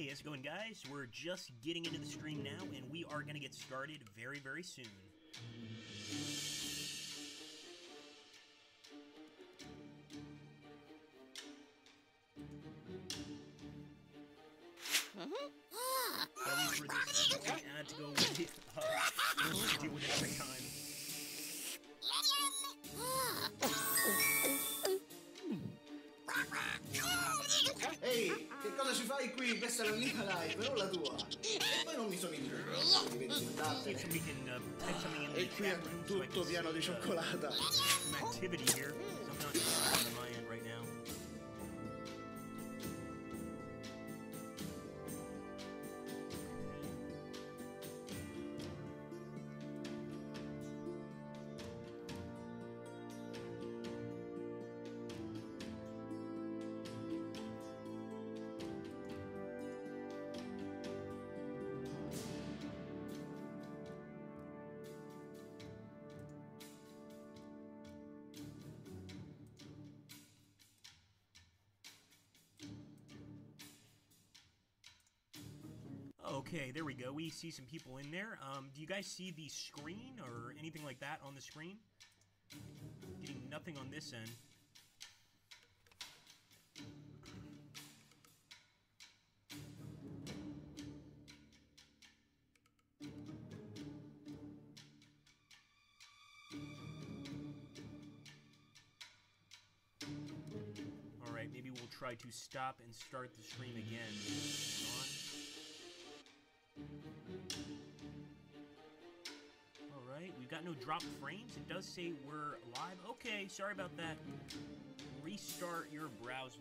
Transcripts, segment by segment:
Hey, how's it going, guys? We're just getting into the stream now, and we are going to get started very, very soon. Sorry for this ad to go away. We'll deal with it every time. Ehi, che cosa ci fai qui? Questa è la mia live, non la tua. E poi non mi sono interessato di See if we can type something in the E qui è chat room so I tutto can pieno di see, cioccolata. some activity here. So I'm not seeing on my end right now. Okay, there we go. We see some people in there. Do you guys see the screen or anything like that on the screen? Getting nothing on this end. Alright, maybe we'll try to stop and start the stream again. Alright, we've got no dropped frames. It does say we're live. Okay, sorry about that. Restart your browser.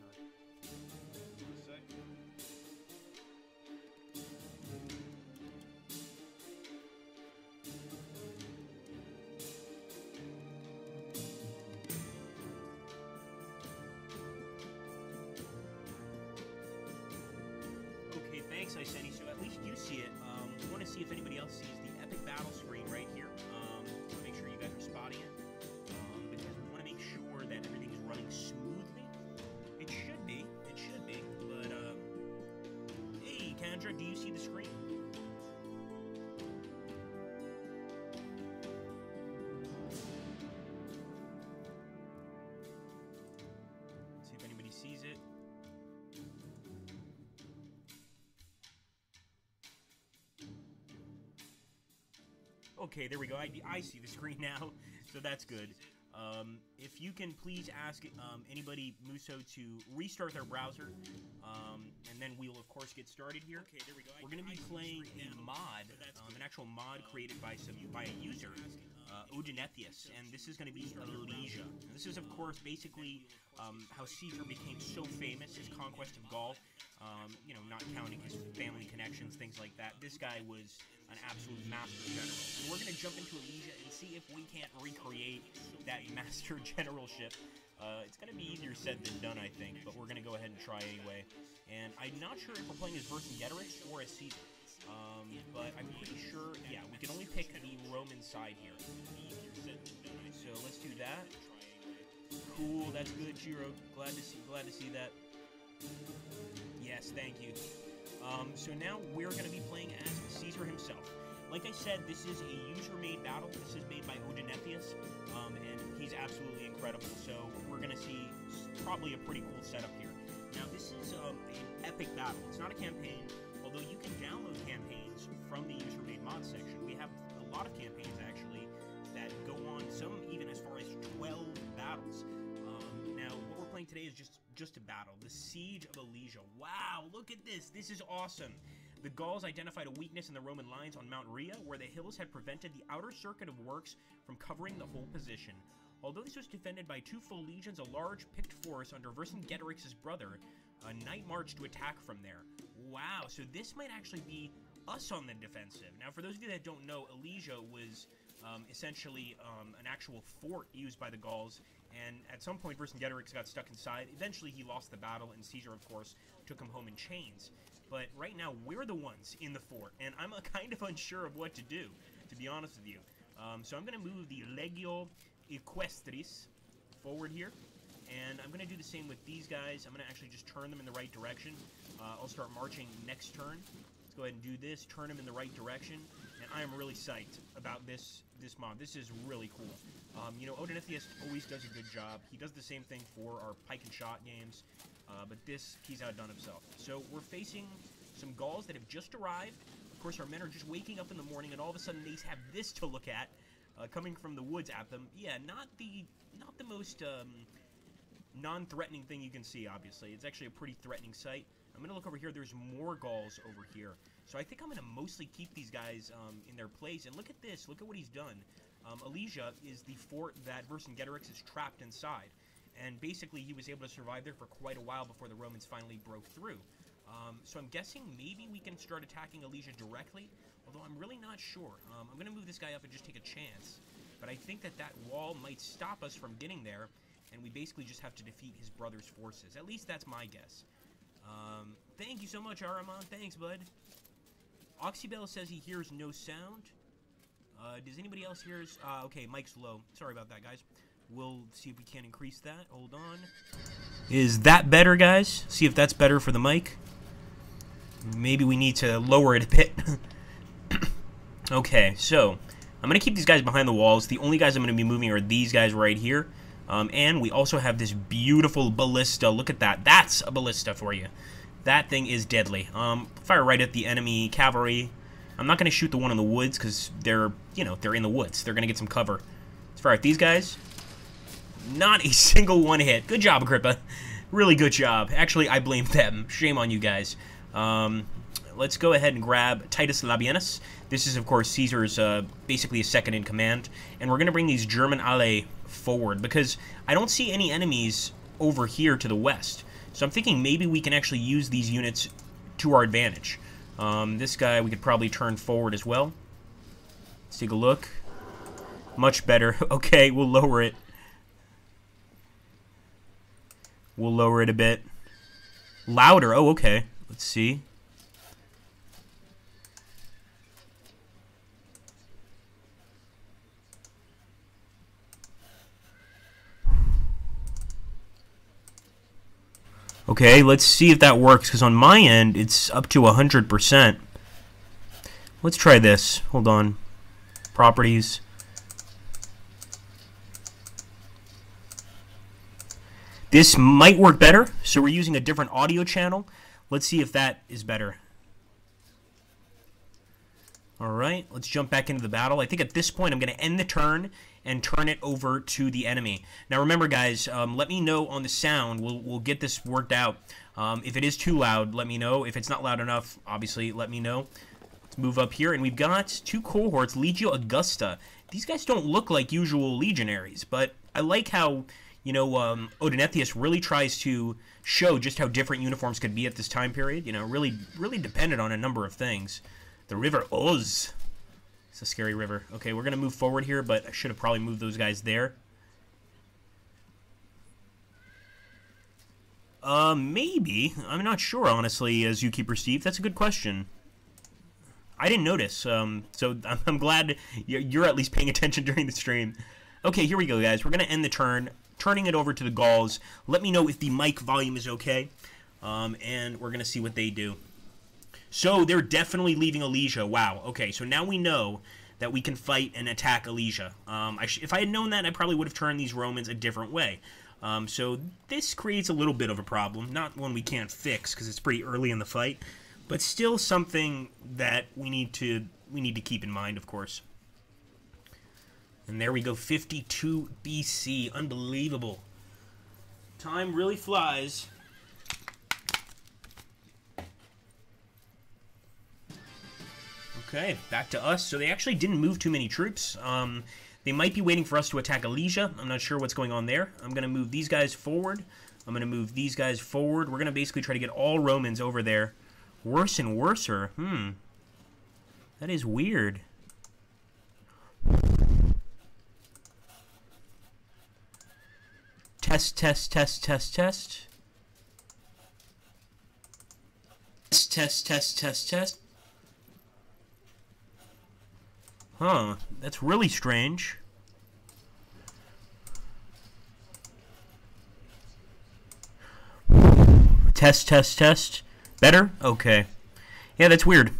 Okay, thanks, Iseni. So at least you see it. We want to see if anybody else sees the epic battle screen right here. To make sure you guys are spotting it. Because we want to make sure that everything's running smoothly. It should be. It should be. But, hey, Kendra, do you see the screen? Let's see if anybody sees it. Okay, there we go. I see the screen now, so that's good. If you can please ask anybody, Muso, to restart their browser, and then we'll, of course, get started here. Okay, there we go. We're going to be playing a mod, an actual mod created by a user, Odinethius, and this is going to be Elysia. And this is, of course, basically how Caesar became so famous, his conquest of Gaul. You know, not counting his family connections, things like that. This guy was an absolute master general. So we're going to jump into Elysia and see if we can't recreate that master generalship. It's going to be easier said than done, I think, but we're going to go ahead and try anyway. And I'm not sure if we're playing as Vercingetorix or as Caesar. But I'm pretty sure, yeah, we can only pick the Roman side here. So let's do that. Cool, that's good, Chiro. Glad to see that. Yes, thank you. So now we're going to be playing as Caesar himself. Like I said, this is a user-made battle. This is made by Odinethius, and he's absolutely incredible. So we're going to see probably a pretty cool setup here. Now, this is an epic battle. It's not a campaign, although you can download campaigns from the user-made mod section. We have a lot of campaigns, actually, that go on, some even as far as 12 battles. Now, what we're playing today is just a battle. The Siege of Elysia. Wow, look at this. This is awesome. The Gauls identified a weakness in the Roman lines on Mount Rhea, where the hills had prevented the outer circuit of works from covering the whole position. Although this was defended by 2 full legions, a large picked force under Vercingetorix's brother, a night march to attack from there. Wow, so this might actually be us on the defensive. Now, for those of you that don't know, Elysia was essentially an actual fort used by the Gauls, and at some point Vercingetorix got stuck inside. Eventually he lost the battle, and Caesar, of course, took him home in chains. But right now we're the ones in the fort, and I'm kind of unsure of what to do, to be honest with you. So I'm going to move the Legio Equestris forward here. And I'm going to do the same with these guys. I'm going to actually just turn them in the right direction. I'll start marching next turn. Let's go ahead and do this, turn them in the right direction. And I am really psyched about this mod. This is really cool. You know, Odinethius always does a good job. He does the same thing for our pike and shot games. But this, he's outdone himself. So we're facing some Gauls that have just arrived. Of course, our men are just waking up in the morning, and all of a sudden they have this to look at, coming from the woods at them. Yeah, not the most non-threatening thing you can see, obviously. It's actually a pretty threatening sight. I'm going to look over here. There's more Gauls over here. So I think I'm going to mostly keep these guys in their place. And look at this. Look at what he's done. Alesia is the fort that Vercingetorix is trapped inside. And basically, he was able to survive there for quite a while before the Romans finally broke through. So I'm guessing maybe we can start attacking Alesia directly, although I'm really not sure. I'm going to move this guy up and just take a chance. But I think that wall might stop us from getting there, and we basically just have to defeat his brother's forces. At least that's my guess. Thank you so much, Aramon. Thanks, bud. Oxybell says he hears no sound. Does anybody else hear? Okay, mic's low. Sorry about that, guys. We'll see if we can increase that. Hold on. Is that better, guys? See if that's better for the mic. Maybe we need to lower it a bit. Okay, so I'm going to keep these guys behind the walls. The only guys I'm going to be moving are these guys right here. And we also have this beautiful ballista. Look at that. That's a ballista for you. That thing is deadly. Fire right at the enemy cavalry. I'm not going to shoot the one in the woods because they're, you know, they're in the woods. They're going to get some cover. Let's fire at these guys. Not a single one hit. Good job, Agrippa. Really good job. Actually, I blame them. Shame on you guys. Let's go ahead and grab Titus Labienus. This is, of course, Caesar's basically a second in command. And we're going to bring these German alle forward because I don't see any enemies over here to the west. So I'm thinking maybe we can actually use these units to our advantage. This guy we could probably turn forward as well. Let's take a look. Much better. Okay, we'll lower it. We'll lower it a bit. Louder. Oh, okay. Let's see. Okay, let's see if that works, because on my end, it's up to 100%. Let's try this. Hold on. Properties. This might work better, so we're using a different audio channel. Let's see if that is better. Alright, let's jump back into the battle. I think at this point I'm going to end the turn and turn it over to the enemy. Now remember, guys, let me know on the sound. We'll get this worked out. If it is too loud, let me know. If it's not loud enough, obviously, let me know. Let's move up here, and we've got two cohorts, Legio Augusta. These guys don't look like usual legionaries, but I like how, you know, Odinethius really tries to show just how different uniforms could be at this time period. You know, really depended on a number of things. The River Oz. It's a scary river. Okay, we're going to move forward here, but I should have probably moved those guys there. Maybe. I'm not sure, honestly, as Zookeeper Steve. That's a good question. I didn't notice, so I'm glad you're at least paying attention during the stream. Okay, here we go, guys. We're going to end the turn, turning it over to the Gauls. Let me know if the mic volume is okay, and we're going to see what they do. So they're definitely leaving Alesia. Wow. Okay, so now we know that we can fight and attack Alesia. If I had known that, I probably would have turned these Romans a different way. So this creates a little bit of a problem. Not one we can't fix because it's pretty early in the fight, but still something that we need to keep in mind, of course. And there we go, 52 BC. Unbelievable. Time really flies. Okay, back to us. So they actually didn't move too many troops. They might be waiting for us to attack Alesia. I'm not sure what's going on there. I'm going to move these guys forward. I'm going to move these guys forward. We're going to basically try to get all Romans over there. Worse and worser. That is weird. Test, test, test, test, test. Test, test, test, test. Huh, that's really strange. Test, test, test. Better? Okay. Yeah, that's weird.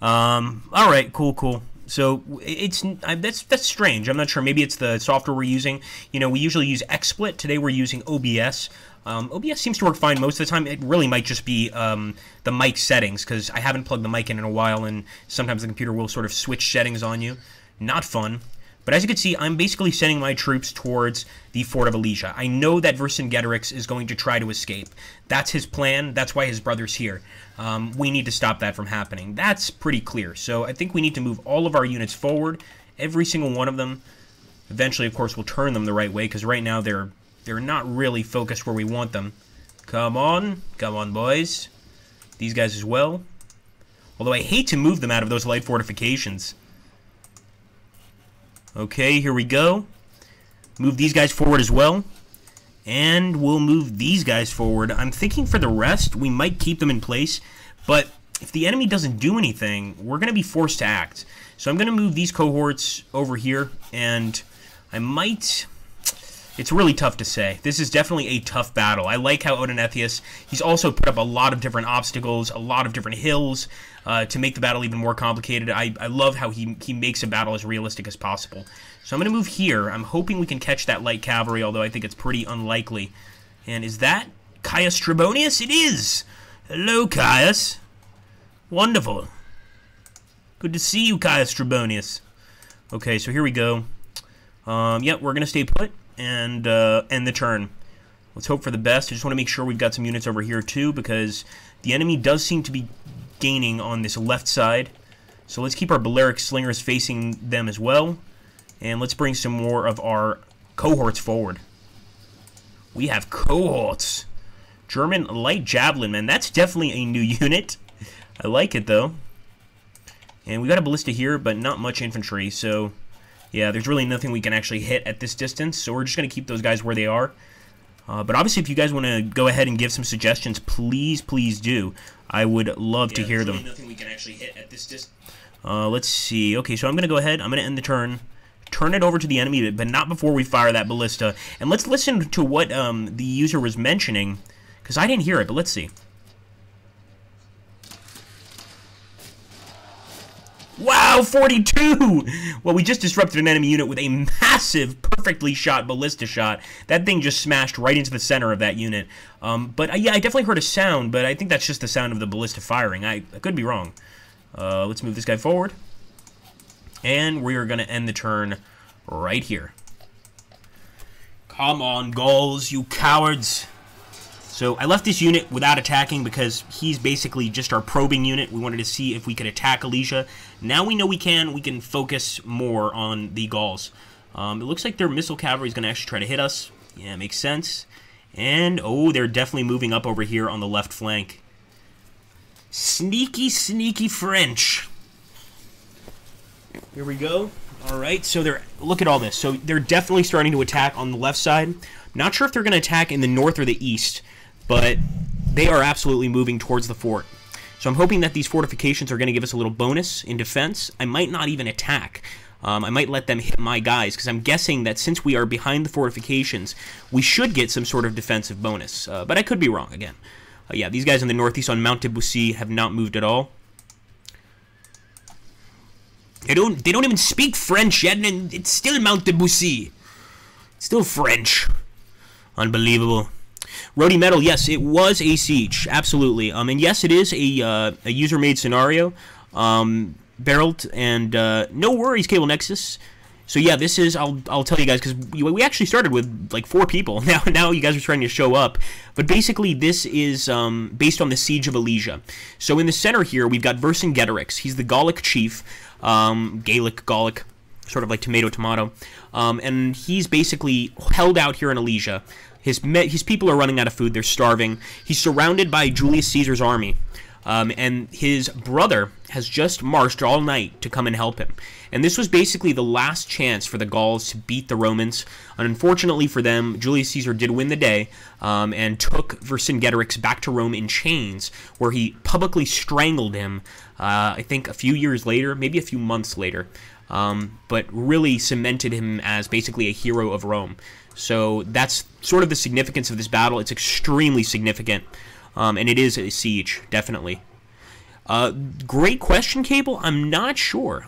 Alright, cool. So, that's strange. I'm not sure. Maybe it's the software we're using. You know, we usually use XSplit. Today we're using OBS. OBS seems to work fine most of the time. It really might just be the mic settings, because I haven't plugged the mic in a while, and sometimes the computer will sort of switch settings on you. Not fun. But as you can see, I'm basically sending my troops towards the Fort of Alesia. I know that Vercingetorix is going to try to escape. That's his plan. That's why his brother's here. We need to stop that from happening. That's pretty clear. So I think we need to move all of our units forward. Every single one of them. Eventually, of course, we'll turn them the right way, because right now they're not really focused where we want them. Come on, boys. These guys as well. Although I hate to move them out of those light fortifications. Okay, here we go. Move these guys forward as well. And we'll move these guys forward. I'm thinking for the rest, we might keep them in place. But if the enemy doesn't do anything, we're going to be forced to act. So I'm going to move these cohorts over here. And I might... It's really tough to say. This is definitely a tough battle. I like how Odonatheus, he's also put up a lot of different obstacles, a lot of different hills, to make the battle even more complicated. I love how he makes a battle as realistic as possible. So I'm going to move here. I'm hoping we can catch that light cavalry, although I think it's pretty unlikely. And is that Caius Trebonius? It is! Hello, Caius. Wonderful. Good to see you, Caius Trebonius. Okay, so here we go. Yeah, we're going to stay put and end the turn. Let's hope for the best. I just want to make sure we've got some units over here, too, because the enemy does seem to be gaining on this left side. So let's keep our Balearic Slingers facing them as well. And let's bring some more of our cohorts forward. We have cohorts. German Light Javelin, man. That's definitely a new unit. I like it, though. And we got a ballista here, but not much infantry. So, yeah, there's really nothing we can actually hit at this distance. So we're just going to keep those guys where they are. But obviously, if you guys want to go ahead and give some suggestions, please do. I would love to hear them. Really nothing we can actually hit at this distance. Let's see. Okay, so I'm going to go ahead. I'm going to end the turn. Turn it over to the enemy, but not before we fire that ballista. And let's listen to what the user was mentioning, because I didn't hear it, but let's see. Wow, 42! Well, we just disrupted an enemy unit with a massive, perfectly shot ballista shot. That thing just smashed right into the center of that unit. But yeah, I definitely heard a sound, but I think that's just the sound of the ballista firing. I could be wrong. Let's move this guy forward. And we're going to end the turn right here. Come on, Gauls, you cowards. So I left this unit without attacking because he's basically just our probing unit. We wanted to see if we could attack Alesia. Now we know we can focus more on the Gauls. It looks like their missile cavalry is going to actually try to hit us. Yeah, makes sense. And, oh, they're definitely moving up over here on the left flank. Sneaky, sneaky French. Here we go. All right, so look at all this. So they're definitely starting to attack on the left side. Not sure if they're going to attack in the north or the east, but they are absolutely moving towards the fort. So I'm hoping that these fortifications are going to give us a little bonus in defense. I might not even attack. I might let them hit my guys, because I'm guessing that since we are behind the fortifications, we should get some sort of defensive bonus. But I could be wrong again. Yeah, these guys in the northeast on Mount de Bussy have not moved at all. They don't even speak French yet, and it's still Mount de Bussy. It's still French. Unbelievable. Rhodey Metal, yes, it was a siege, absolutely. And yes, it is a user-made scenario. Barreled, and no worries, Cable Nexus. So yeah, this is, I'll tell you guys, because we actually started with like 4 people. Now you guys are starting to show up. But basically, this is based on the Siege of Alesia. So in the center here, we've got Vercingetorix. He's the Gallic chief. Gaelic, Gallic, sort of like tomato, tomato. And he's basically held out here in Alesia. His people are running out of food. They're starving. He's surrounded by Julius Caesar's army. And his brother has just marched all night to come and help him. And this was basically the last chance for the Gauls to beat the Romans. And unfortunately for them, Julius Caesar did win the day and took Vercingetorix back to Rome in chains, where he publicly strangled him, I think a few years later, maybe a few months later. but really cemented him as basically a hero of Rome. So that's sort of the significance of this battle. It's extremely significant, and it is a siege, definitely. Great question, Cable. I'm not sure.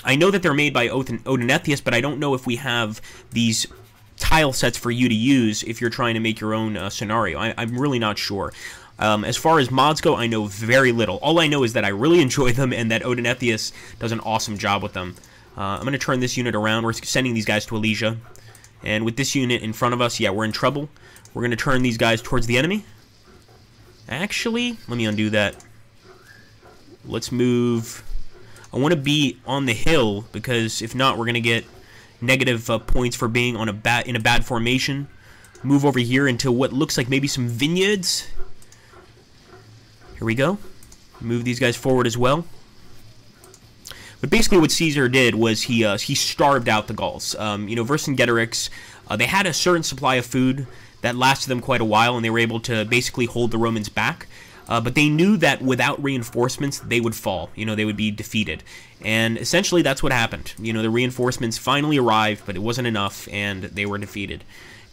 I know that they're made by Odinethius, but I don't know if we have these tile sets for you to use if you're trying to make your own scenario. I'm really not sure. As far as mods go, I know very little. All I know is that I really enjoy them and that Odinethius does an awesome job with them. I'm going to turn this unit around. We're sending these guys to Alesia. And with this unit in front of us, yeah, we're in trouble. We're going to turn these guys towards the enemy. Actually, let me undo that. Let's move. I want to be on the hill because if not, we're going to get negative points for being on in a bad formation. Move over here into what looks like maybe some vineyards. Here we go. Move these guys forward as well. But basically what Caesar did was he starved out the Gauls. Vercingetorix, they had a certain supply of food that lasted them quite a while, and they were able to basically hold the Romans back. But they knew that without reinforcements, they would fall. They would be defeated. And essentially that's what happened. The reinforcements finally arrived, but it wasn't enough, and they were defeated.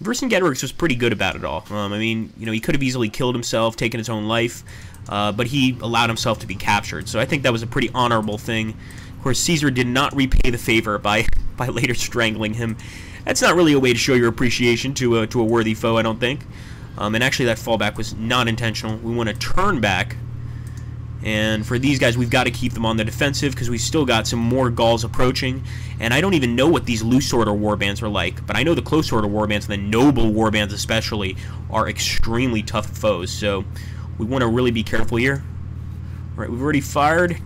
Vercingetorix was pretty good about it all. He could have easily killed himself, taken his own life, but he allowed himself to be captured. So I think that was a pretty honorable thing. Of course, Caesar did not repay the favor by later strangling him. That's not really a way to show your appreciation to a worthy foe, I don't think. And actually, that fallback was not intentional. We want to turn back. And for these guys, we've got to keep them on the defensive because we still got some more Gauls approaching. And I don't even know what these loose order warbands are like, but I know the close order warbands, and the noble warbands especially, are extremely tough foes. So we want to really be careful here. All right, we've already fired.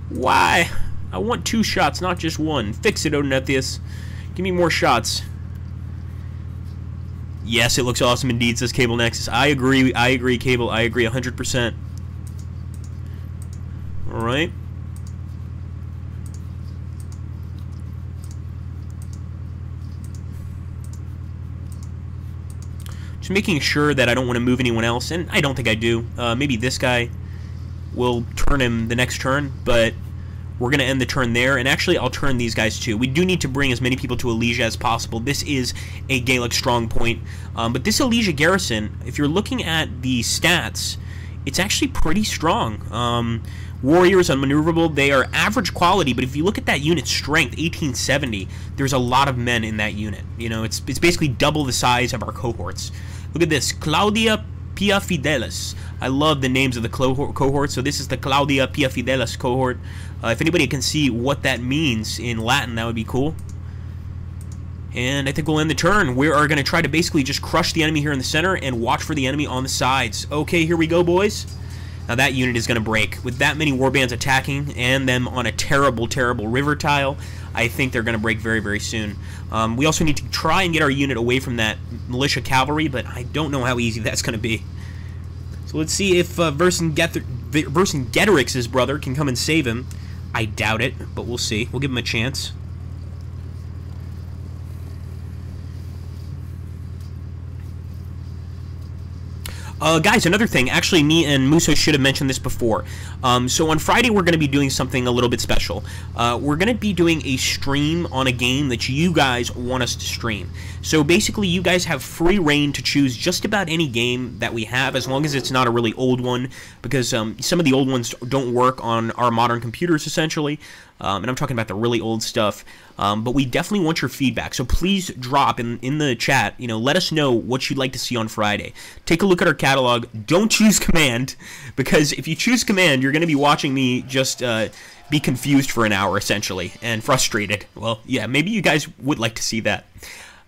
Why? I want 2 shots, not just 1. Fix it, Odinethius. Give me more shots. Yes, it looks awesome indeed, says Cable Nexus. I agree, Cable. I agree 100%. Alright. Just making sure that I don't want to move anyone else, and I don't think I do. Maybe this guy will turn him the next turn, but we're going to end the turn there, and actually I'll turn these guys too. We do need to bring as many people to Alesia as possible. This is a Gallic strong point, but this Alesia garrison, if you're looking at the stats, it's actually pretty strong. Warriors unmaneuverable, they are average quality, but if you look at that unit strength, 1870, there's a lot of men in that unit. It's basically double the size of our cohorts. Look at this, Claudia Pia Fidelis. I love the names of the cohort. So this is the Claudia Pia Fidelis cohort. If anybody can see what that means in Latin, that would be cool. And I think we'll end the turn. We are going to try to basically just crush the enemy here in the center and watch for the enemy on the sides. Okay, here we go, boys. Now that unit is going to break. With that many warbands attacking and them on a terrible, terrible river tile, I think they're going to break very, very soon. We also need to try and get our unit away from that militia cavalry, but I don't know how easy that's going to be. So let's see if Vercingetorix's brother can come and save him. I doubt it, but we'll see. We'll give him a chance. Guys, another thing. Actually, me and Muso should have mentioned this before. So on Friday, we're going to be doing something a little bit special. We're going to be doing a stream on a game that you guys want us to stream. So basically, you guys have free reign to choose just about any game that we have, as long as it's not a really old one, because some of the old ones don't work on our modern computers, essentially. And I'm talking about the really old stuff. But we definitely want your feedback. So please drop in the chat, let us know what you'd like to see on Friday. Take a look at our catalog. Don't choose Command, because if you choose Command, you're going to be watching me just be confused for an hour, essentially, and frustrated. Well, yeah, maybe you guys would like to see that.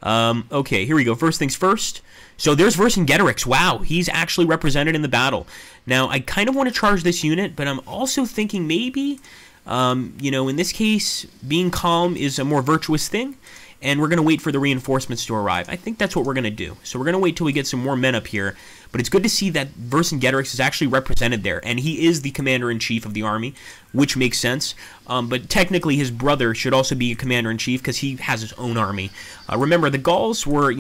Okay, here we go. First things first. So there's Vercingetorix. Wow, he's actually represented in the battle. Now, I kind of want to charge this unit, but I'm also thinking maybe... in this case, being calm is a more virtuous thing, and we're going to wait for the reinforcements to arrive. I think that's what we're going to do. So we're going to wait till we get some more men up here, but it's good to see that Vercingetorix is actually represented there, and he is the commander-in-chief of the army, which makes sense, but technically his brother should also be a commander-in-chief because he has his own army. Remember, the Gauls were,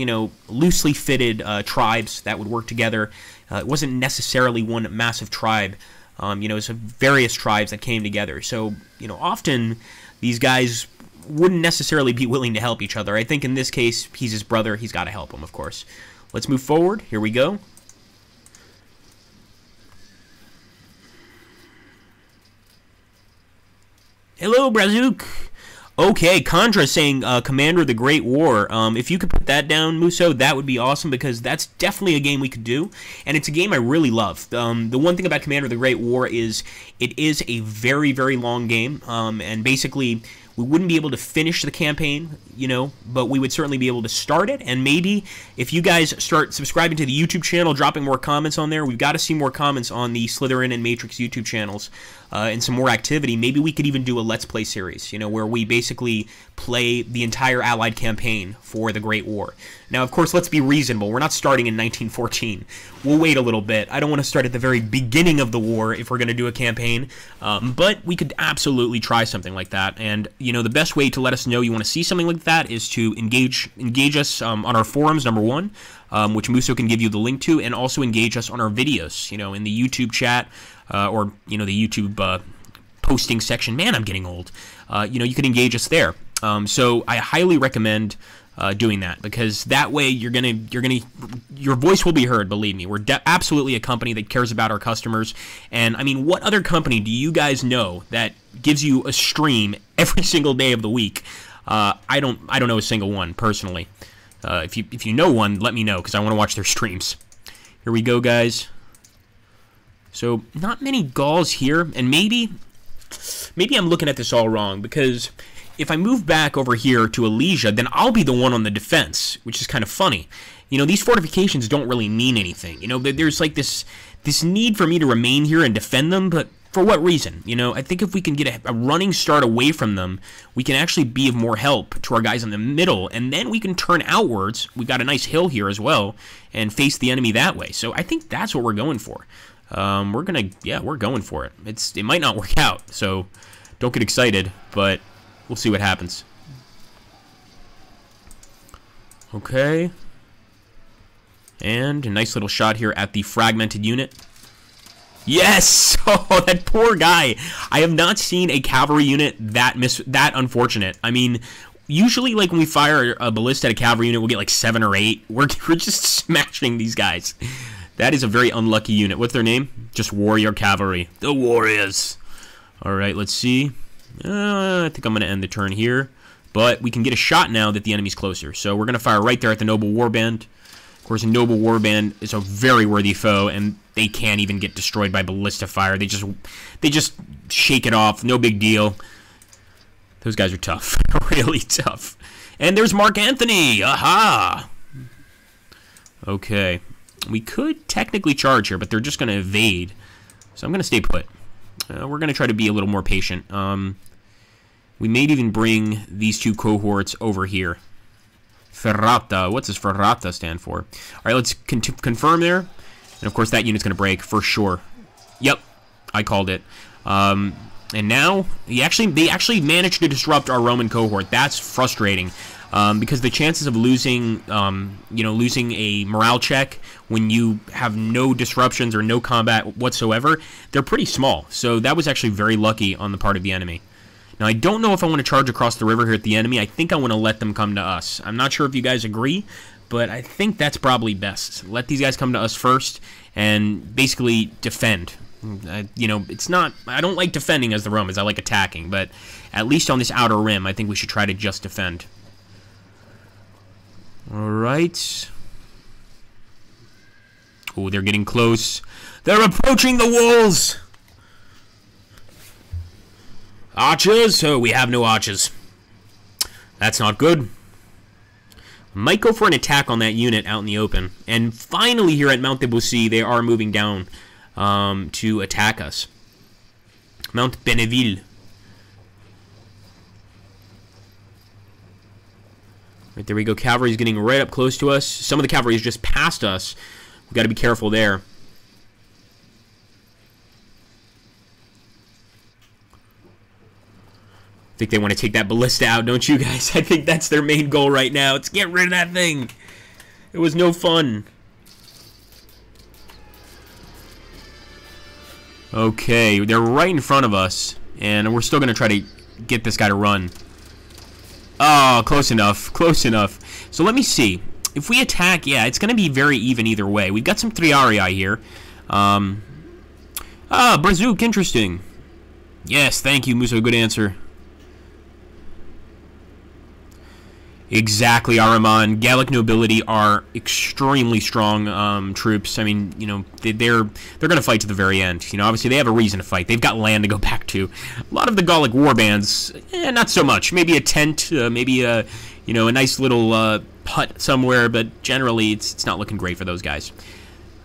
loosely fitted tribes that would work together. It wasn't necessarily one massive tribe. You know, so various tribes that came together. So, you know, often these guys wouldn't necessarily be willing to help each other. I think in this case, he's his brother. He's got to help him, of course. Let's move forward. Here we go. Hello, Brazook. Okay, Contra saying Commander of the Great War. If you could put that down, Muso, that would be awesome, because that's definitely a game we could do, and it's a game I really love. The one thing about Commander of the Great War is it is a very, very long game, and basically we wouldn't be able to finish the campaign, you know, but we would certainly be able to start it. And maybe if you guys start subscribing to the YouTube channel, dropping more comments on there, we've got to see more comments on the Slytherin and Matrix YouTube channels, and some more activity. Maybe we could even do a Let's Play series, you know, where we basically play the entire Allied campaign for the Great War. Now, of course, let's be reasonable. We're not starting in 1914. We'll wait a little bit. I don't want to start at the very beginning of the war if we're going to do a campaign, but we could absolutely try something like that. And, you know, the best way to let us know you want to see something like that is to engage us on our forums, number one, which Muso can give you the link to, and also engage us on our videos, you know, in the YouTube chat, or, you know, the YouTube posting section. Man, I'm getting old. You know, you can engage us there. So I highly recommend doing that, because that way your voice will be heard. Believe me, we're absolutely a company that cares about our customers. And I mean, what other company do you guys know that gives you a stream every single day of the week? I don't know a single one personally. If you know one, let me know, because I want to watch their streams. Here we go, guys. So not many Gauls here, and maybe I'm looking at this all wrong, because if I move back over here to Alesia, then I'll be the one on the defense, which is kind of funny. You know, these fortifications don't really mean anything. You know, there's like this need for me to remain here and defend them, but for what reason? You know, I think if we can get a running start away from them, we can actually be of more help to our guys in the middle, and then we can turn outwards. We got a nice hill here as well, and face the enemy that way. So I think that's what we're going for. We're going for it. It might not work out, so don't get excited, but we'll see what happens. Okay. And a nice little shot here at the fragmented unit. Yes! Oh, that poor guy. I have not seen a cavalry unit that unfortunate. I mean, usually, like, when we fire a ballista at a cavalry unit, we'll get like 7 or 8. We're just smashing these guys. That is a very unlucky unit. What's their name? Just Warrior Cavalry. The Warriors. Alright, let's see. I think I'm going to end the turn here. But we can get a shot now that the enemy's closer. So we're going to fire right there at the Noble Warband. Of course, a Noble Warband is a very worthy foe, and they can't even get destroyed by ballista fire. They just shake it off. No big deal. Those guys are tough. Really tough. And there's Mark Anthony. Aha! Okay. We could technically charge here, but they're just going to evade. So I'm going to stay put. We're going to try to be a little more patient. We may even bring these two cohorts over here. Ferrata. What's this Ferrata stand for? All right, let's confirm there. And, of course, that unit's going to break for sure. Yep, I called it. And now, they actually managed to disrupt our Roman cohort. That's frustrating. Because the chances of losing a morale check when you have no disruptions or no combat whatsoever, they're pretty small. So that was actually very lucky on the part of the enemy. Now, I don't know if I want to charge across the river here at the enemy. I think I want to let them come to us. I'm not sure if you guys agree, but I think that's probably best. Let these guys come to us first and basically defend. You know, it's not... I don't like defending as the Romans. I like attacking, but at least on this outer rim, I think we should try to just defend. Alright. Oh, they're getting close. They're approaching the walls! Archers? Oh, we have no archers. That's not good. Might go for an attack on that unit out in the open. And finally here at Mount de Bussy, they are moving down to attack us. Mount Benneville. Right, there we go. Cavalry's getting right up close to us. Some of the cavalry is just past us. We've got to be careful there. I think they want to take that ballista out, don't you guys? I think that's their main goal right now. It's get rid of that thing. It was no fun. Okay, they're right in front of us, and we're still going to try to get this guy to run. Oh, close enough, close enough. So let me see. If we attack, yeah, it's going to be very even either way. We've got some Triarii here. Brazook, interesting. Yes, thank you, Muso, good answer. Exactly, Araman. Gallic nobility are extremely strong troops. I mean, you know, they're going to fight to the very end. You know, obviously they have a reason to fight. They've got land to go back to. A lot of the Gallic warbands, not so much. Maybe a tent, maybe a, you know, a nice little hut somewhere, but generally it's not looking great for those guys.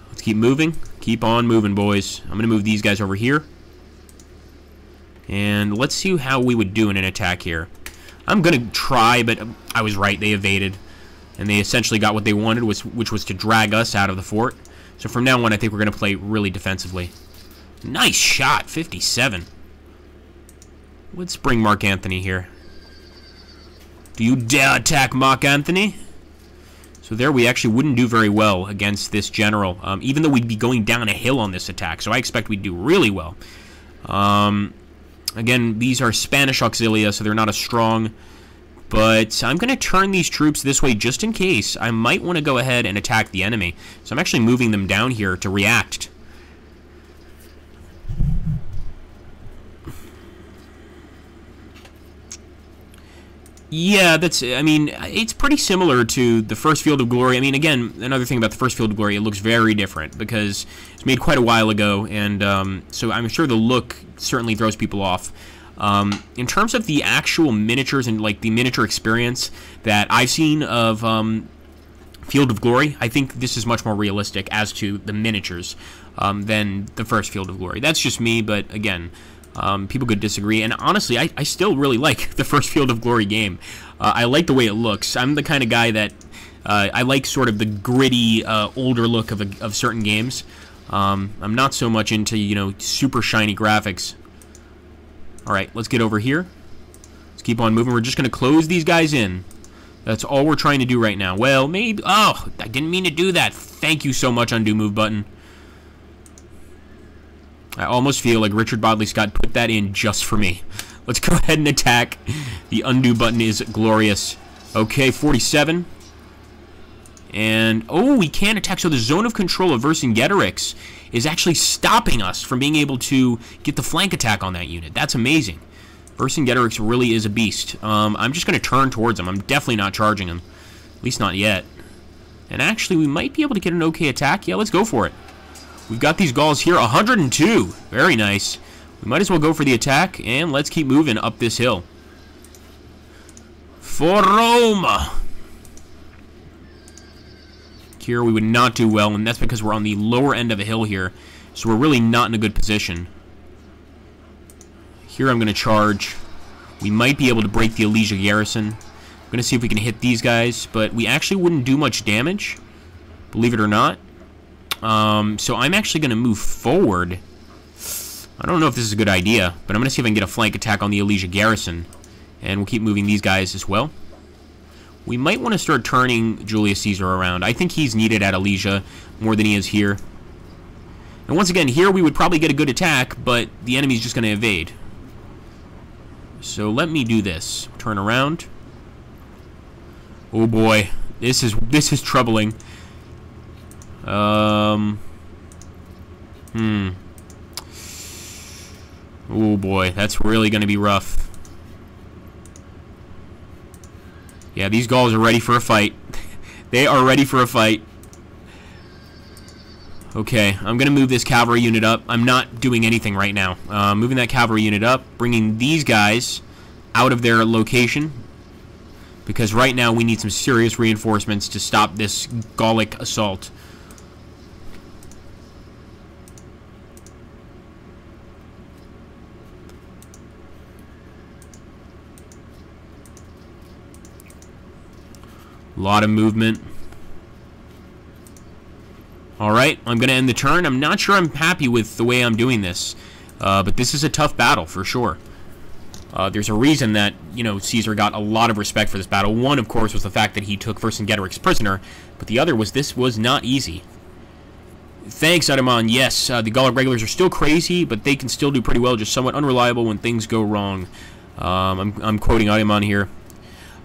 Let's keep moving. Keep on moving, boys. I'm going to move these guys over here. And let's see how we would do in an attack here. I'm going to try, but I was right. They evaded. And they essentially got what they wanted, which was to drag us out of the fort. So from now on, I think we're going to play really defensively. Nice shot, 57. Let's bring Mark Anthony here. Do you dare attack Mark Anthony? So there we actually wouldn't do very well against this general, even though we'd be going down a hill on this attack. So I expect we'd do really well. Again, these are Spanish auxilia, so they're not as strong. But I'm going to turn these troops this way just in case. I might want to go ahead and attack the enemy. So I'm actually moving them down here to react. Yeah, I mean, it's pretty similar to the first Field of Glory. I mean, again, another thing about the first Field of Glory, it looks very different because it's made quite a while ago, and so I'm sure the look certainly throws people off. In terms of the actual miniatures and, like, the miniature experience that I've seen of Field of Glory, I think this is much more realistic as to the miniatures than the first Field of Glory. That's just me, but, again... people could disagree, and honestly, I still really like the first Field of Glory game. I like the way it looks. I'm the kind of guy that I like sort of the gritty, older look of certain games. I'm not so much into, you know, super shiny graphics. Alright, let's get over here. Let's keep on moving. We're just going to close these guys in. That's all we're trying to do right now. Well, maybe... Oh, I didn't mean to do that. Thank you so much, undo move button. I almost feel like Richard Bodley Scott put that in just for me. Let's go ahead and attack. The undo button is glorious. Okay, 47. And, oh, we can't attack. So the zone of control of Vercingetorix is actually stopping us from being able to get the flank attack on that unit. That's amazing. Vercingetorix really is a beast. I'm just going to turn towards him. I'm definitely not charging him. At least not yet. And actually, we might be able to get an okay attack. Yeah, let's go for it. We've got these Gauls here, 102. Very nice. We might as well go for the attack, and let's keep moving up this hill. For Rome! Here we would not do well, and that's because we're on the lower end of a hill here, so we're really not in a good position. Here I'm going to charge. We might be able to break the Alesia garrison. I'm going to see if we can hit these guys, but we actually wouldn't do much damage, believe it or not. So I'm actually going to move forward. I don't know if this is a good idea, but I'm going to see if I can get a flank attack on the Alesia garrison. And we'll keep moving these guys as well. We might want to start turning Julius Caesar around. I think he's needed at Alesia more than he is here. And once again, here we would probably get a good attack, but the enemy's just going to evade. So let me do this. Turn around. Oh boy, this is troubling. Oh boy, that's really going to be rough. Yeah, these Gauls are ready for a fight. They are ready for a fight. Okay, I'm going to move this cavalry unit up. I'm not doing anything right now. Moving that cavalry unit up, bringing these guys out of their location. Because right now we need some serious reinforcements to stop this Gallic assault. A lot of movement. Alright, I'm going to end the turn. I'm not sure I'm happy with the way I'm doing this. But this is a tough battle, for sure. There's a reason that, you know, Caesar got a lot of respect for this battle. One, of course, was the fact that he took Vercingetorix prisoner. But the other was this was not easy. Thanks, Adaman. Yes, the Gallic regulars are still crazy, but they can still do pretty well, just somewhat unreliable when things go wrong. I'm quoting Adaman here.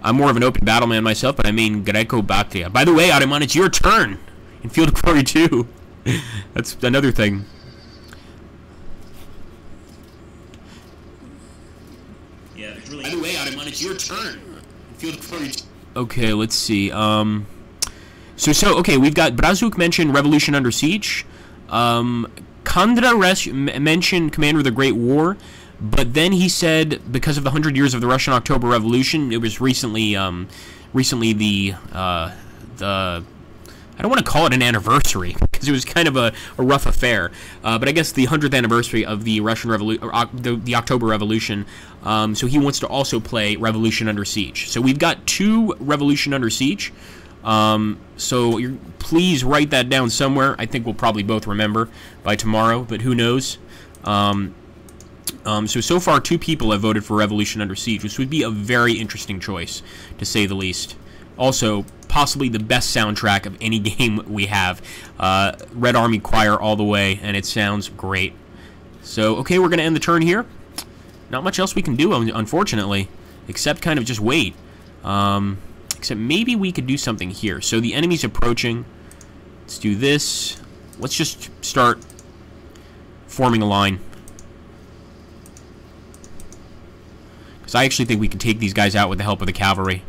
I'm more of an open battle man myself, but I mean Greco-Bactria. By the way, Adaman, it's your turn in Field of Glory 2. That's another thing. Yeah, it's really... By the way, Adaman, it's your turn in Field of Glory 2. Okay, let's see. Okay, we've got Brazuk mentioned Revolution Under Siege. Kandra mentioned Commander of the Great War, but then he said because of the 100 years of the Russian October Revolution, it was recently the I don't want to call it an anniversary because it was kind of a rough affair, but I guess the 100th anniversary of the Russian Revolution, the October Revolution. So he wants to also play Revolution Under Siege. So we've got 2 Revolution Under Siege. So please write that down somewhere. I think we'll probably both remember by tomorrow, but who knows? So far 2 people have voted for Revolution Under Siege, which would be a very interesting choice, to say the least. Also, possibly the best soundtrack of any game we have. Red Army Choir all the way, and it sounds great. So, okay, we're going to end the turn here. Not much else we can do, unfortunately, except kind of just wait. Except maybe we could do something here. So the enemy's approaching. Let's do this. Let's just start forming a line. Because I actually think we can take these guys out with the help of the cavalry.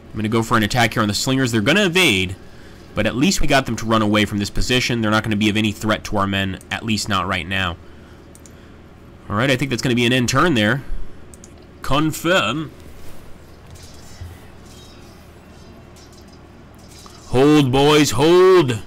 I'm going to go for an attack here on the slingers. They're going to evade, but at least we got them to run away from this position. They're not going to be of any threat to our men, at least not right now. Alright, I think that's going to be an end turn there. Confirm. Hold, boys, hold.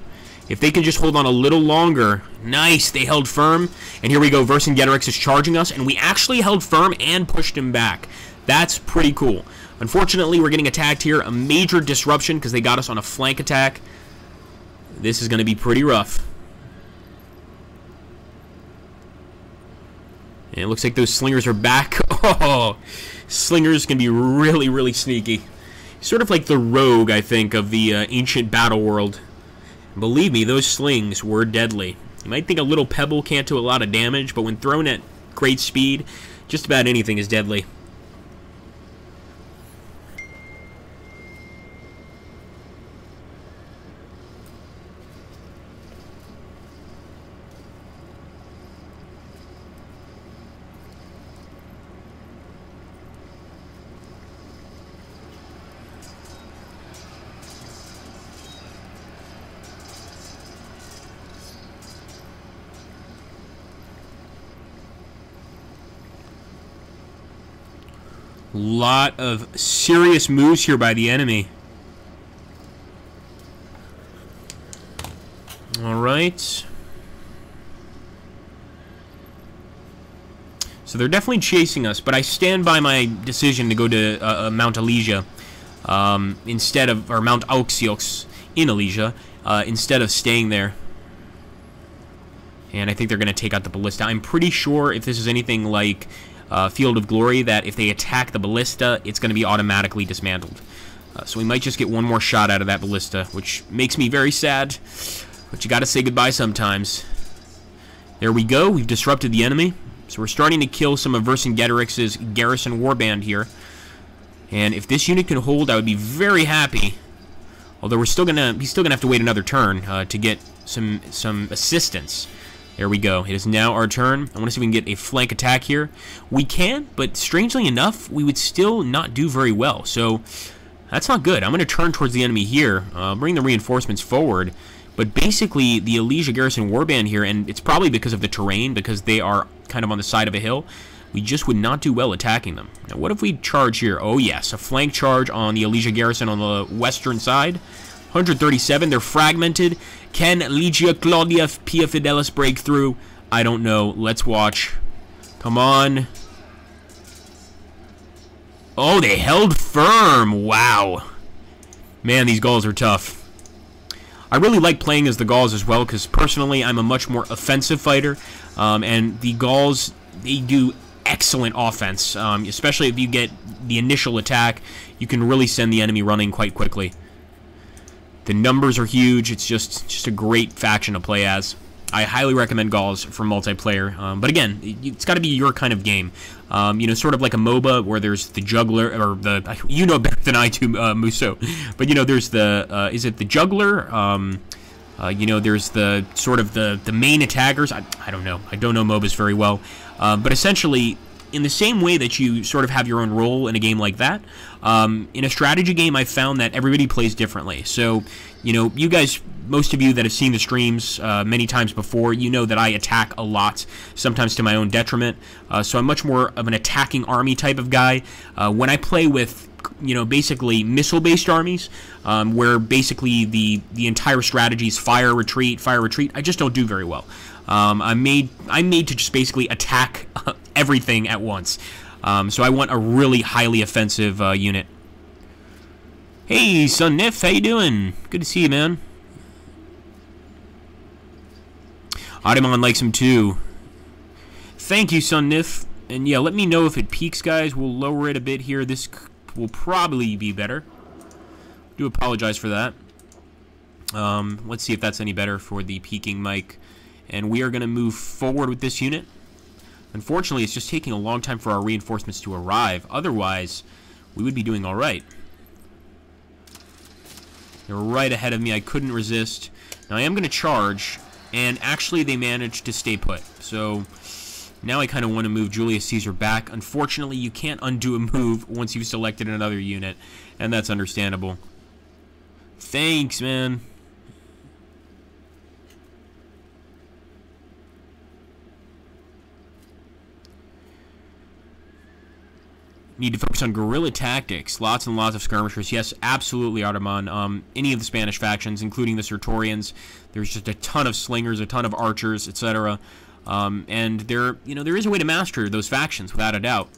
If they can just hold on a little longer. Nice, they held firm. And here we go, Vercingetorix is charging us, and we actually held firm and pushed him back. That's pretty cool. Unfortunately, we're getting attacked here. A major disruption because they got us on a flank attack. This is going to be pretty rough. And it looks like those slingers are back. Oh, slingers can be really, really sneaky. Sort of like the rogue, I think, of the ancient battle world. Believe me, those slings were deadly. You might think a little pebble can't do a lot of damage, but when thrown at great speed, just about anything is deadly. Lot of serious moves here by the enemy. Alright. So they're definitely chasing us, but I stand by my decision to go to Mount Alesia instead of, or Mount Auxiox in Alesia, instead of staying there. And I think they're going to take out the ballista. I'm pretty sure if this is anything like Field of Glory, that if they attack the ballista, it's going to be automatically dismantled. So we might just get one more shot out of that ballista, which makes me very sad. But you got to say goodbye sometimes. There we go. We've disrupted the enemy. So we're starting to kill some of Vercingetorix's garrison warband here. And if this unit can hold, I would be very happy. Although he's still gonna have to wait another turn to get some assistance. There we go. It is now our turn. I want to see if we can get a flank attack here. We can, but strangely enough, we would still not do very well. So that's not good. I'm going to turn towards the enemy here, bring the reinforcements forward. But basically, the Alesia garrison warband here, and it's probably because of the terrain, because they are kind of on the side of a hill, we just would not do well attacking them. Now, what if we charge here? Oh, yes, a flank charge on the Alesia garrison on the western side. 137, they're fragmented. Can Legia Claudia Pia Fidelis break through? I don't know. Let's watch. Come on. Oh, they held firm. Wow. Man, these Gauls are tough. I really like playing as the Gauls as well, because personally, I'm a much more offensive fighter. And the Gauls, they do excellent offense. Especially if you get the initial attack, you can really send the enemy running quite quickly. The numbers are huge. It's just a great faction to play as. I highly recommend Gauls for multiplayer. But again, it's got to be your kind of game. You know, sort of like a MOBA where there's the juggler, or you know better than I do, Muso. But you know, there's the is it the juggler? You know, there's the sort of the main attackers. I don't know. I don't know MOBAs very well. But essentially, in the same way that you sort of have your own role in a game like that, in a strategy game, I found that everybody plays differently. So, you know, you guys, most of you that have seen the streams many times before, you know that I attack a lot, sometimes to my own detriment. So I'm much more of an attacking army type of guy. When I play with, you know, basically missile-based armies, where basically the entire strategy is fire, retreat, I just don't do very well. I'm made to just basically attack everything at once. So I want a really highly offensive unit. Hey, Son Nif, how you doing? Good to see you, man. Ademon likes him too. Thank you, Son Nif. And yeah, let me know if it peaks, guys. We'll lower it a bit here. This will probably be better. Do apologize for that. Let's see if that's any better for the peaking mic. And we are going to move forward with this unit. Unfortunately, it's just taking a long time for our reinforcements to arrive. Otherwise, we would be doing all right. They're right ahead of me. I couldn't resist. Now, I am going to charge, and actually, they managed to stay put. So, now I kind of want to move Julius Caesar back. Unfortunately, you can't undo a move once you've selected another unit, and that's understandable. Thanks, man. Need to focus on guerrilla tactics. Lots and lots of skirmishers. Yes, absolutely, Artemon. Any of the Spanish factions, including the Sertorians, there's just a ton of slingers, a ton of archers, etc. And there is a way to master those factions without a doubt.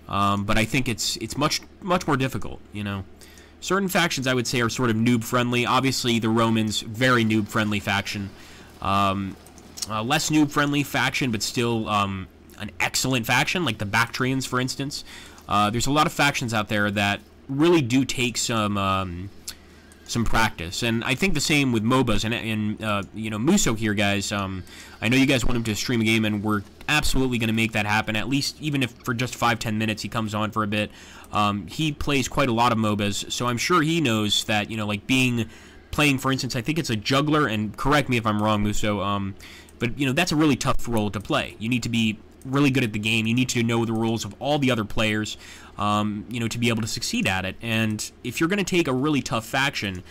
But I think it's much more difficult. You know, certain factions I would say are sort of noob friendly. Obviously, the Romans, very noob friendly faction. Less noob friendly faction, but still an excellent faction, like the Bactrians, for instance. There's a lot of factions out there that really do take some practice, and I think the same with MOBAs. And you know, Muso here, guys. I know you guys want him to stream a game, and we're absolutely going to make that happen. At least, even if for just 5-10 minutes, he comes on for a bit. He plays quite a lot of MOBAs, so I'm sure he knows that, you know, like playing, for instance, I think it's a juggler, and correct me if I'm wrong, Muso. But you know, that's a really tough role to play. You need to be really good at the game. You need to know the rules of all the other players, you know, to be able to succeed at it. And if you're going to take a really tough faction,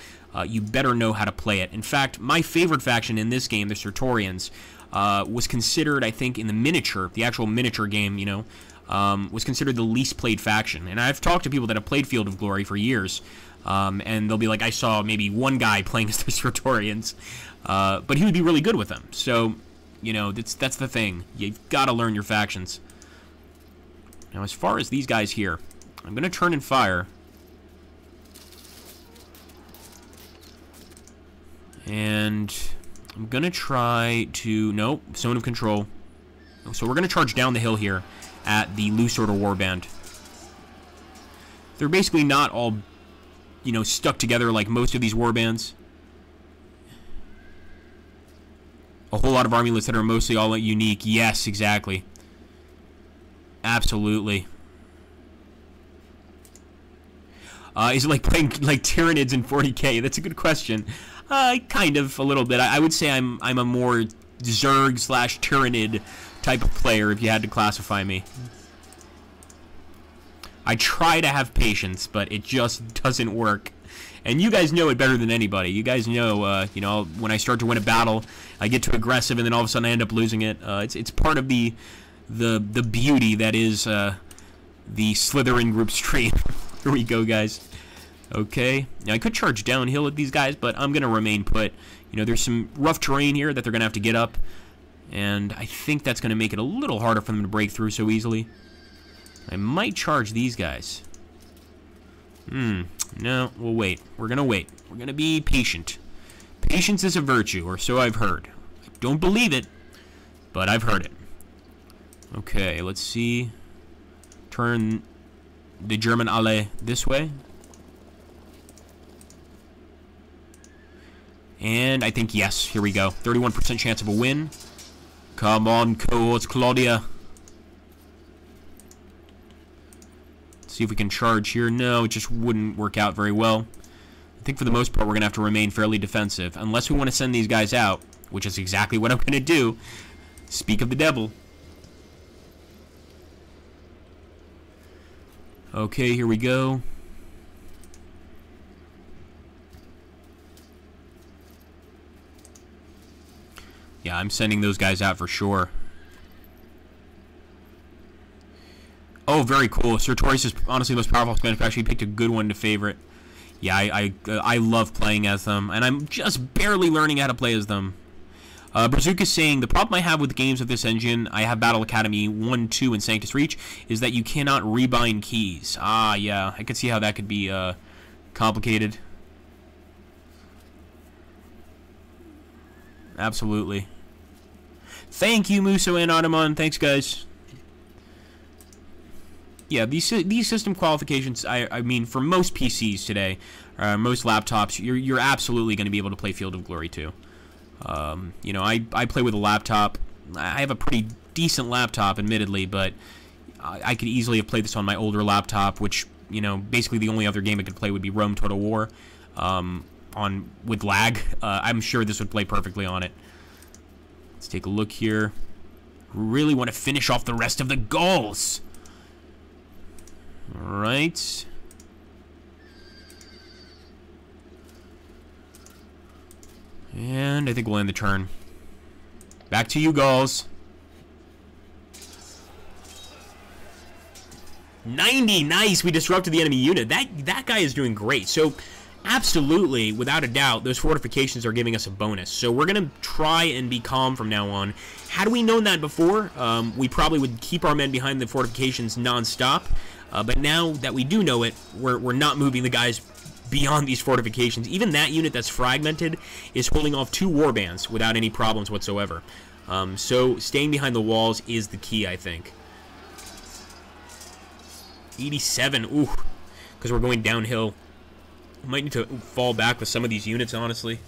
you better know how to play it. In fact, my favorite faction in this game, the Sertorians, was considered, I think, in the actual miniature game, you know, was considered the least played faction. And I've talked to people that have played Field of Glory for years, and they'll be like, I saw maybe one guy playing as the Sertorians, but he would be really good with them. So, you know, that's the thing. You've got to learn your factions. Now, as far as these guys here, I'm going to turn and fire. And I'm going to try to... Nope, zone of control. So we're going to charge down the hill here at the Loose Order Warband. They're basically not all, you know, stuck together like most of these warbands. A whole lot of army lists that are mostly all unique. Yes, exactly. Absolutely. Is it like playing like Tyranids in 40k? That's a good question. Kind of, a little bit. I would say I'm a more Zerg/Tyranid type of player, if you had to classify me. I try to have patience, but it just doesn't work. And you guys know it better than anybody. You guys know, you know, when I start to win a battle, I get too aggressive, and then all of a sudden I end up losing it. It's part of the beauty that is the Slytherin group stream. Here we go, guys. Okay. Now, I could charge downhill at these guys, but I'm going to remain put. You know, there's some rough terrain here that they're going to have to get up, and I think that's going to make it a little harder for them to break through so easily. I might charge these guys. No, we'll wait. We're going to wait. We're going to be patient. Patience is a virtue, or so I've heard. I don't believe it, but I've heard it. Okay, let's see. Turn the German Alle this way. And I think, yes, here we go. 31% chance of a win. Come on, cohorts, Claudia. Let's see if we can charge here. No, it just wouldn't work out very well. I think for the most part, we're going to have to remain fairly defensive. Unless we want to send these guys out, which is exactly what I'm going to do. Speak of the devil. Okay, here we go. Yeah, I'm sending those guys out for sure. Oh, very cool. Sertorius is honestly the most powerful Spanish pack. He picked a good one to favorite. Yeah, I love playing as them, and I'm just barely learning how to play as them. Brazuka is saying, the problem I have with games of this engine, I have Battle Academy 1, 2, and Sanctus Reach, is that you cannot rebind keys. Ah, yeah, I could see how that could be complicated. Absolutely. Thank you, Muso and Ottoman. Thanks, guys. Yeah, these system qualifications, I mean, for most PCs today, most laptops, you're absolutely going to be able to play Field of Glory too. You know, I play with a laptop. I have a pretty decent laptop, admittedly, but I could easily have played this on my older laptop, which, you know, basically the only other game I could play would be Rome Total War with lag. I'm sure this would play perfectly on it. Let's take a look here. Really want to finish off the rest of the goals. All right. And I think we'll end the turn. Back to you, Gauls. 90, nice. We disrupted the enemy unit. That guy is doing great. So, absolutely, without a doubt, those fortifications are giving us a bonus. So we're going to try and be calm from now on. Had we known that before, we probably would keep our men behind the fortifications non-stop. But now that we do know it, we're not moving the guys beyond these fortifications. Even that unit that's fragmented is holding off 2 warbands without any problems whatsoever. So staying behind the walls is the key, I think. 87, ooh, because we're going downhill. Might need to fall back with some of these units, honestly.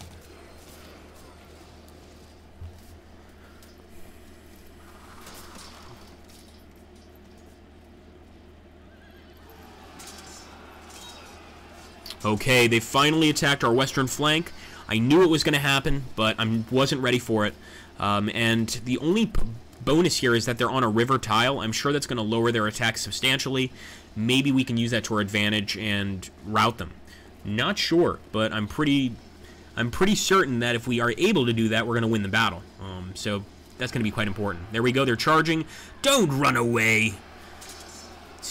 Okay, they finally attacked our western flank. I knew it was going to happen, but I wasn't ready for it. And the only bonus here is that they're on a river tile. I'm sure that's going to lower their attack substantially. Maybe we can use that to our advantage and rout them. Not sure, but I'm pretty certain that if we are able to do that, we're going to win the battle. So that's going to be quite important. There we go. They're charging. Don't run away.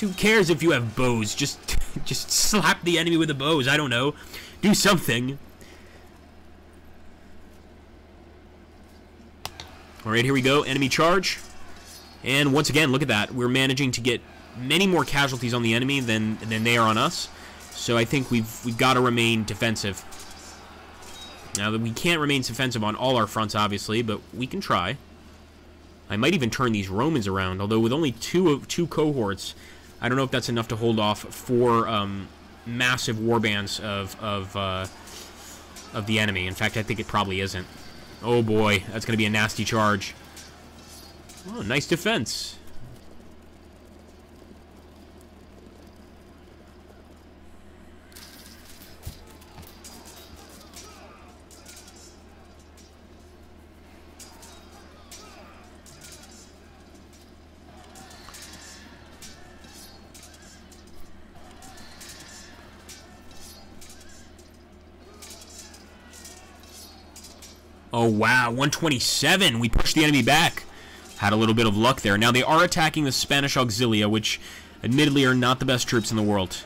Who cares if you have bows? Just slap the enemy with the bows. I don't know. Do something. Alright, here we go. Enemy charge. And once again, look at that. We're managing to get many more casualties on the enemy than they are on us. So I think we've got to remain defensive. Now, we can't remain defensive on all our fronts, obviously, but we can try. I might even turn these Romans around, although with only two cohorts, I don't know if that's enough to hold off 4 massive warbands of the enemy. In fact, I think it probably isn't. Oh boy, that's going to be a nasty charge. Oh, nice defense. Oh, wow, 127. We pushed the enemy back. Had a little bit of luck there. Now, they are attacking the Spanish Auxilia, which admittedly are not the best troops in the world.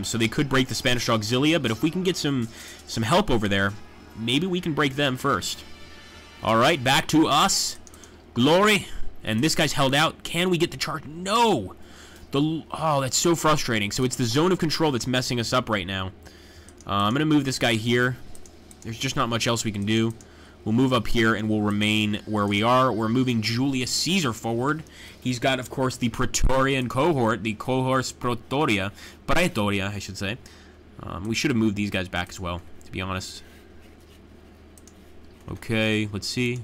So they could break the Spanish Auxilia, but if we can get some help over there, maybe we can break them first. All right, back to us. Glory. And this guy's held out. Can we get the charge? No! Oh, that's so frustrating. So it's the zone of control that's messing us up right now. I'm going to move this guy here. There's just not much else we can do. We'll move up here, and we'll remain where we are. We're moving Julius Caesar forward. He's got, of course, the Praetorian cohort, the Cohors Praetoria, I should say. We should have moved these guys back as well, to be honest. Okay, let's see.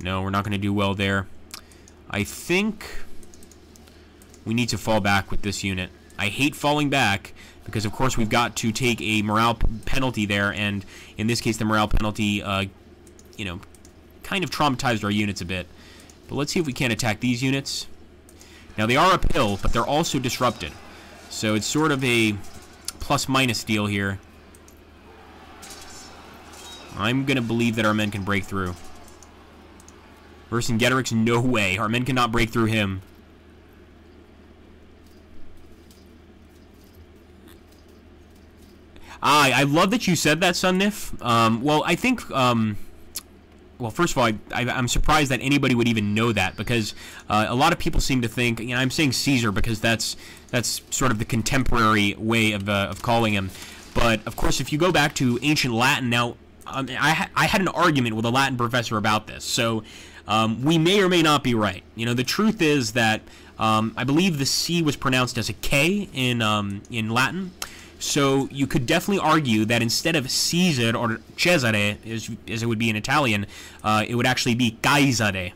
No, we're not going to do well there. I think we need to fall back with this unit. I hate falling back because, of course, we've got to take a morale penalty there, and in this case, the morale penalty, you know, kind of traumatized our units a bit. But let's see if we can't attack these units. Now, they are uphill, but they're also disrupted. So it's sort of a plus-minus deal here. I'm going to believe that our men can break through. Vercingetorix, no way. Our men cannot break through him. I love that you said that, Sunnif. Well, I think... well, first of all, I'm surprised that anybody would even know that, because a lot of people seem to think... You know, I'm saying Caesar because that's sort of the contemporary way of calling him. But, of course, if you go back to ancient Latin... Now, I had an argument with a Latin professor about this, so... we may or may not be right. You know, the truth is that I believe the C was pronounced as a K in Latin. So you could definitely argue that instead of Caesar or Cesare, as it would be in Italian, it would actually be Caesare,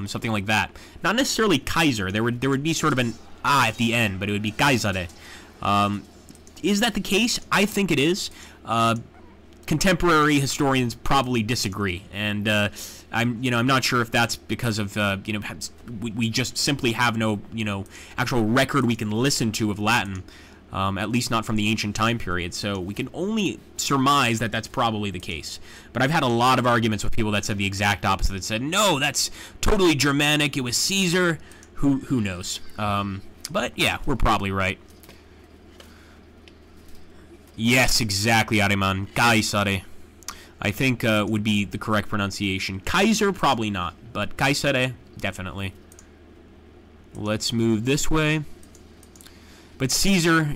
something like that. Not necessarily Kaiser. There would be sort of an A at the end, but it would be Caesare. Is that the case? I think it is. Contemporary historians probably disagree, and I'm not sure if that's because of we just simply have no actual record we can listen to of Latin, at least not from the ancient time period. So we can only surmise that that's probably the case. But I've had a lot of arguments with people that said the exact opposite. That said, no, that's totally Germanic. It was Caesar. Who knows? But yeah, we're probably right. Yes, exactly, Ariman. Caesare, I think would be the correct pronunciation. Kaiser, probably not, but Caesare, definitely. Let's move this way. But Caesar,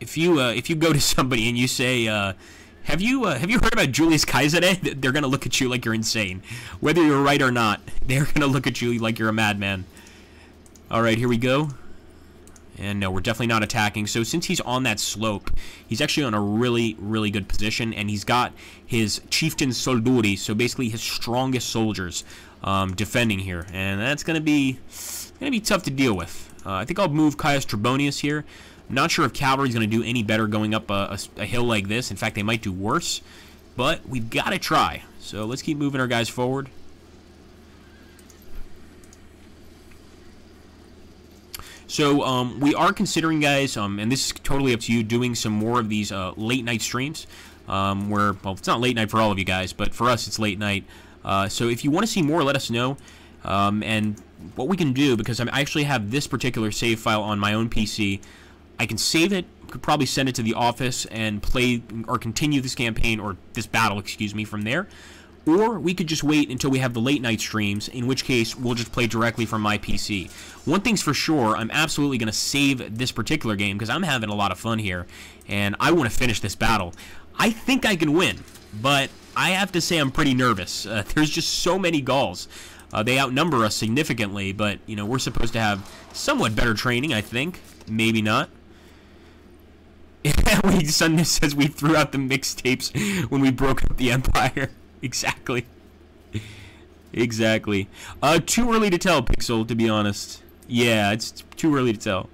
if you go to somebody and you say, have you heard about Julius Caesar? They're gonna look at you like you're insane, whether you're right or not. They're gonna look at you like you're a madman. All right, here we go. And no, we're definitely not attacking. So since he's on that slope, he's actually on a really, really good position, and he's got his chieftain solduri, so basically his strongest soldiers, defending here, and that's gonna be tough to deal with. I think I'll move Caius Trebonius here. I'm not sure if cavalry's gonna do any better going up a hill like this. In fact, they might do worse, but we've got to try. So let's keep moving our guys forward. So we are considering, guys, and this is totally up to you, doing some more of these late night streams, where, well, it's not late night for all of you guys, but for us it's late night. So if you want to see more, let us know. And what we can do, because I actually have this particular save file on my own PC, I can save it, could probably send it to the office and play or continue this campaign, or this battle, excuse me, from there. Or we could just wait until we have the late night streams, in which case we'll just play directly from my PC. One thing's for sure, I'm absolutely going to save this particular game because I'm having a lot of fun here, and I want to finish this battle. I think I can win, but I have to say I'm pretty nervous. There's just so many Gauls. They outnumber us significantly, but we're supposed to have somewhat better training, I think. Maybe not. When Sunday says we threw out the mixtapes when we broke up the Empire. Exactly. Exactly. Too early to tell, Pixel, to be honest. Yeah, it's too early to tell.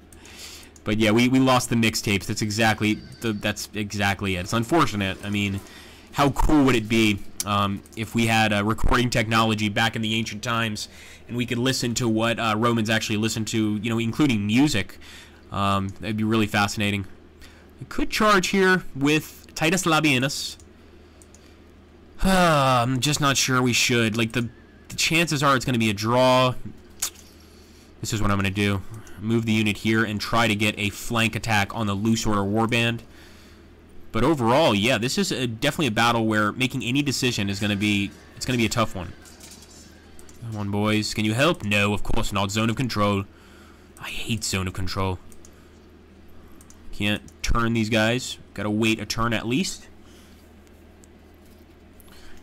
But yeah, we lost the mixtapes. That's exactly it. It's unfortunate. I mean, how cool would it be if we had recording technology back in the ancient times and we could listen to what Romans actually listened to, including music. That'd be really fascinating. We could charge here with Titus Labienus. I'm just not sure we should. Like, the chances are it's going to be a draw. This is what I'm going to do. Move the unit here and try to get a flank attack on the loose order warband. But overall, yeah, this is definitely a battle where making any decision is going to be a tough one. Come on, boys. Can you help? No, of course not. Zone of control. I hate zone of control. Can't turn these guys. Gotta wait a turn at least.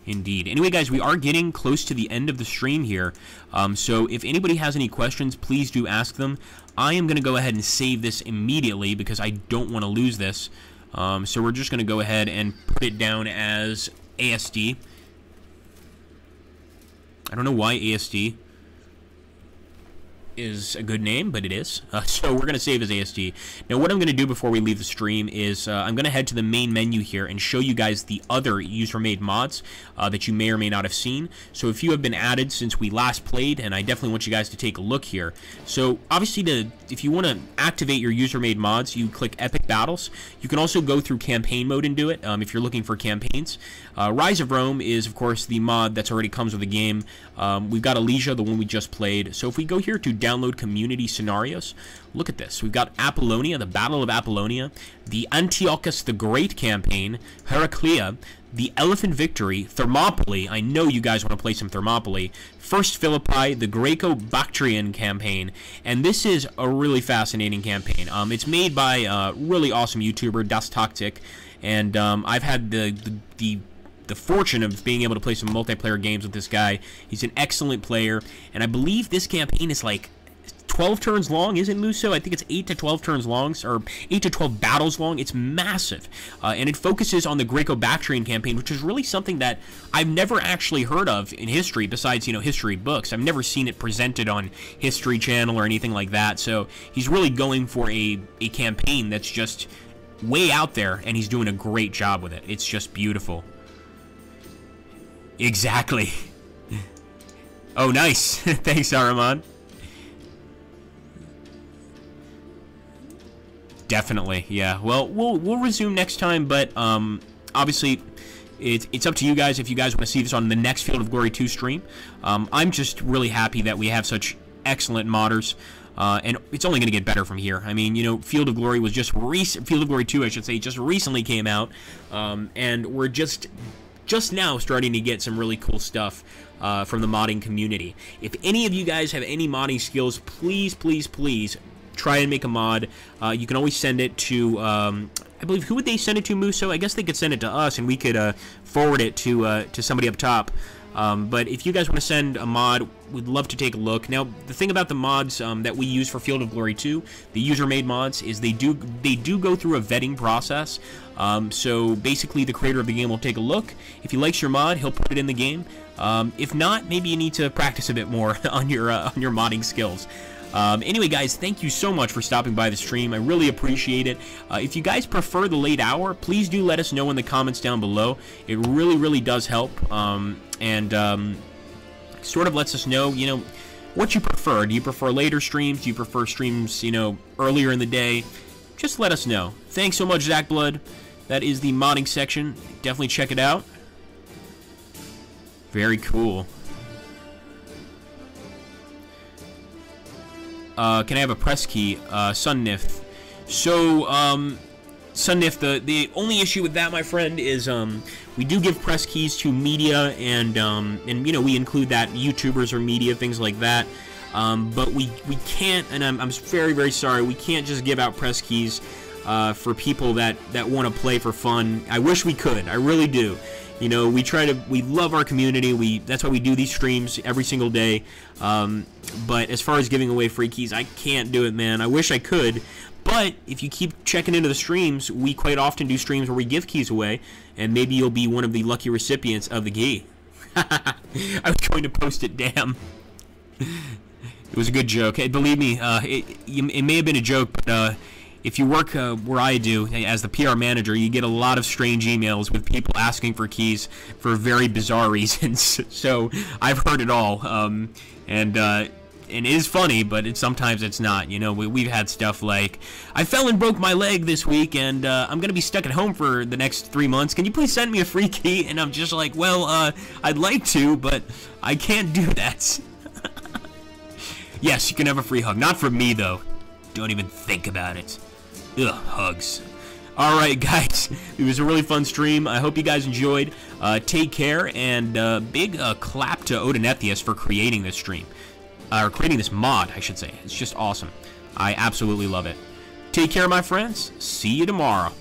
Indeed. Anyway, guys, we are getting close to the end of the stream here. So if anybody has any questions, please do ask them. I am going to go ahead and save this immediately because I don't want to lose this. So we're just going to go ahead and put it down as ASD. I don't know why ASD is a good name, but it is. So we're going to save as ASD. Now what I'm going to do before we leave the stream is I'm going to head to the main menu here and show you guys the other user-made mods that you may or may not have seen. So if you have been added since we last played, and I definitely want you guys to take a look here. So obviously if you want to activate your user-made mods, you click Epic Battles. You can also go through campaign mode and do it if you're looking for campaigns. Rise of Rome is, of course, the mod that's already comes with the game. We've got Elysia, the one we just played. So if we go here to download community scenarios, look at this. We've got Apollonia, the Battle of Apollonia, the Antiochus the Great campaign, Heraclea, the Elephant Victory, Thermopylae. I know you guys want to play some Thermopylae. First Philippi, the Greco-Bactrian campaign, and this is a really fascinating campaign. It's made by a really awesome YouTuber, Das Taktik, and I've had the fortune of being able to play some multiplayer games with this guy. He's an excellent player, and I believe this campaign is like 12 turns long, isn't Muso? I think it's 8 to 12 turns long, or 8 to 12 battles long. It's massive, and it focuses on the Greco-Bactrian campaign, which is really something that I've never actually heard of in history, besides, you know, history books. I've never seen it presented on History Channel or anything like that, so he's really going for a campaign that's just way out there, and he's doing a great job with it. It's just beautiful. Exactly. Oh, nice. Thanks, Saruman. Definitely, yeah. Well, we'll resume next time, but obviously it's up to you guys if you guys want to see this on the next Field of Glory 2 stream. I'm just really happy that we have such excellent modders, and it's only going to get better from here. I mean, you know, Field of Glory was just Field of Glory 2, I should say, just recently came out, and we're just now starting to get some really cool stuff from the modding community. If any of you guys have any modding skills, please, please, please try and make a mod. You can always send it to, I believe, who would they send it to, Muso? I guess they could send it to us, and we could forward it to somebody up top. But if you guys want to send a mod, we'd love to take a look. Now, the thing about the mods that we use for Field of Glory 2, the user-made mods, is they do go through a vetting process. So basically, the creator of the game will take a look. If he likes your mod, he'll put it in the game. If not, maybe you need to practice a bit more on your modding skills. Anyway, guys, thank you so much for stopping by the stream. I really appreciate it. If you guys prefer the late hour, please do let us know in the comments down below. It really, really does help, and sort of lets us know, you know, what you prefer. Do you prefer later streams? Do you prefer streams, you know, earlier in the day? Just let us know. Thanks so much, Zach Blood. That is the modding section. Definitely check it out. Very cool. Can I have a press key? Sunnif. So, Sunnif, the only issue with that, my friend, is we do give press keys to media, and you know, we include that YouTubers or media, things like that. But we can't, and I'm very, very sorry, we can't just give out press keys for people that want to play for fun. I wish we could. I really do. You know, we love our community. That's why we do these streams every single day. But as far as giving away free keys, I can't do it, man. I wish I could. But if you keep checking into the streams, we quite often do streams where we give keys away, and maybe you'll be one of the lucky recipients of the key. I was going to post it, damn. It was a good joke. Hey, believe me, it may have been a joke, but if you work where I do, as the PR manager, you get a lot of strange emails with people asking for keys for very bizarre reasons. So I've heard it all, and it is funny, but sometimes it's not. You know, we've had stuff like, I fell and broke my leg this week, and I'm going to be stuck at home for the next 3 months. Can you please send me a free key? And I'm just like, well, I'd like to, but I can't do that. Yes, you can have a free hug. Not from me, though. Don't even think about it. Ugh, hugs. Alright, guys. It was a really fun stream. I hope you guys enjoyed. Take care, and big clap to Odinethius for creating this stream. Or creating this mod, I should say. It's just awesome. I absolutely love it. Take care, my friends. See you tomorrow.